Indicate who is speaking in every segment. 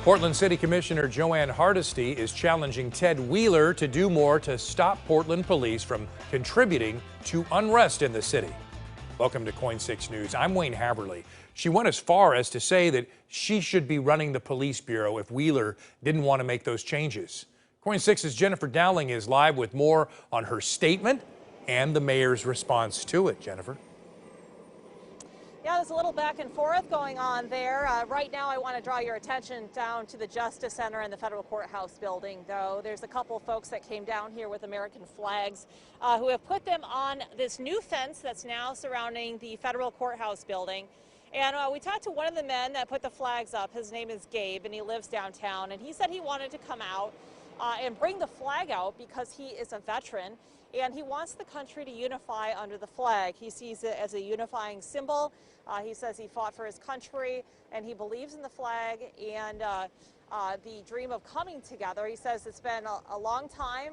Speaker 1: Portland City Commissioner Joanne Hardesty is challenging Ted Wheeler to do more to stop Portland police from contributing to unrest in the city. Welcome to KOIN 6 News. I'm Wayne Haverly. She went as far as to say that she should be running the police bureau if Wheeler didn't want to make those changes. KOIN 6's Jennifer Dowling is live with more on her statement and the mayor's response to it. Jennifer.
Speaker 2: Yeah, there's a little back and forth going on there. Right now, I want to draw your attention down to the Justice Center and the federal courthouse building, though. There's a couple of folks that came down here with American flags who have put them on this new fence that's now surrounding the federal courthouse building. And we talked to one of the men that put the flags up. His name is Gabe, and he lives downtown. And he said he wanted to come out and bring the flag out because he is a veteran. And he wants the country to unify under the flag. He sees it as a unifying symbol. He says he fought for his country and he believes in the flag and the dream of coming together. He says it's been a long time,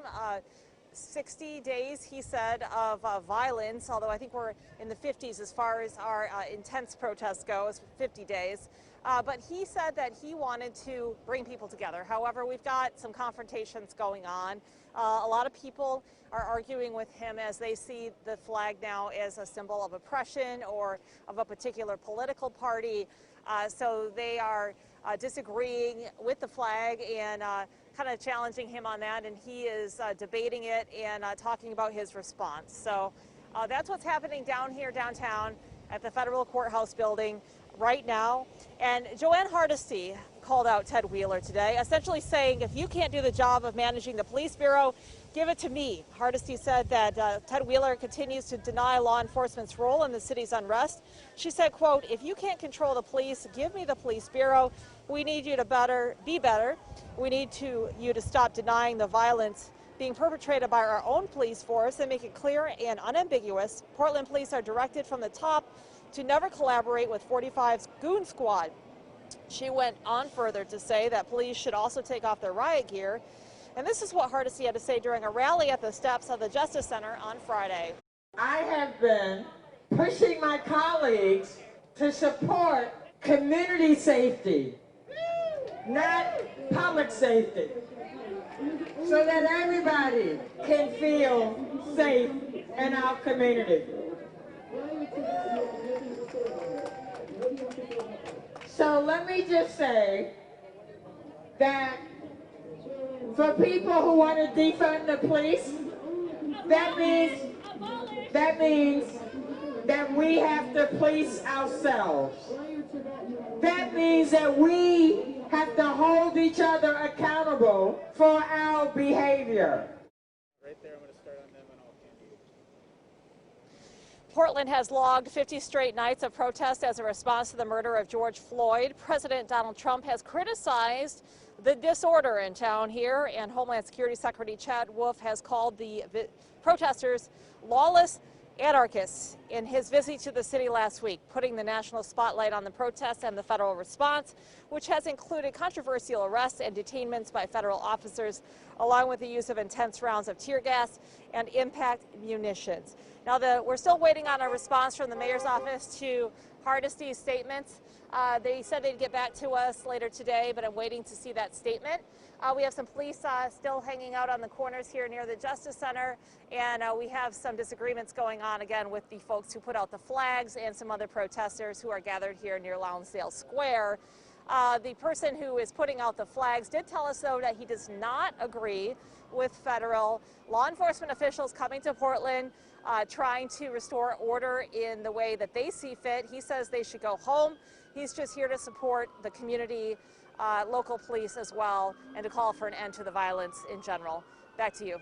Speaker 2: 60 days, he said, of violence, although I think we're in the 50s as far as our intense protests go, it's 50 days. But he said that he wanted to bring people together. However, we've got some confrontations going on. A lot of people are arguing with him as they see the flag now as a symbol of oppression or of a particular political party. So they are disagreeing with the flag and kind of challenging him on that. And he is debating it and talking about his response. So that's what's happening down here downtown at the federal courthouse building right now. And Joanne Hardesty called out Ted Wheeler today, essentially saying, if you can't do the job of managing the police bureau, give it to me. Hardesty said that Ted Wheeler continues to deny law enforcement's role in the city's unrest. She said, quote, if you can't control the police, give me the police bureau. We need you to be better. We need you to stop denying the violence being perpetrated by our own police force and make it clear and unambiguous. Portland police are directed from the top to never collaborate with 45's goon squad. She went on further to say that police should also take off their riot gear. And this is what Hardesty had to say during a rally at the steps of the Justice Center on Friday.
Speaker 3: I have been pushing my colleagues to support community safety, not public safety, so that everybody can feel safe in our community. So let me just say that for people who want to defund the police, that means that we have to police ourselves. That means that we have to hold each other accountable for our behavior.
Speaker 4: Right there, I'm going to start on them and I'll hand you.
Speaker 2: Portland has logged 50 straight nights of protest as a response to the murder of George Floyd. President Donald Trump has criticized the disorder in town here, and Homeland Security Secretary Chad Wolf has called the protesters lawless anarchists in his visit to the city last week, putting the national spotlight on the protests and the federal response, which has included controversial arrests and detainments by federal officers, along with the use of intense rounds of tear gas and impact munitions. Now, we're still waiting on a response from the mayor's office to Hardesty's statements. They said they'd get back to us later today, but I'm waiting to see that statement. We have some police still hanging out on the corners here near the Justice Center, and we have some disagreements going on again with the folks who put out the flags and some other protesters who are gathered here near Lonsdale Square. The person who is putting out the flags did tell us, though, that he does not agree with federal law enforcement officials coming to Portland trying to restore order in the way that they see fit. He says they should go home. He's just here to support the community, local police as well, and to call for an end to the violence in general. Back to you.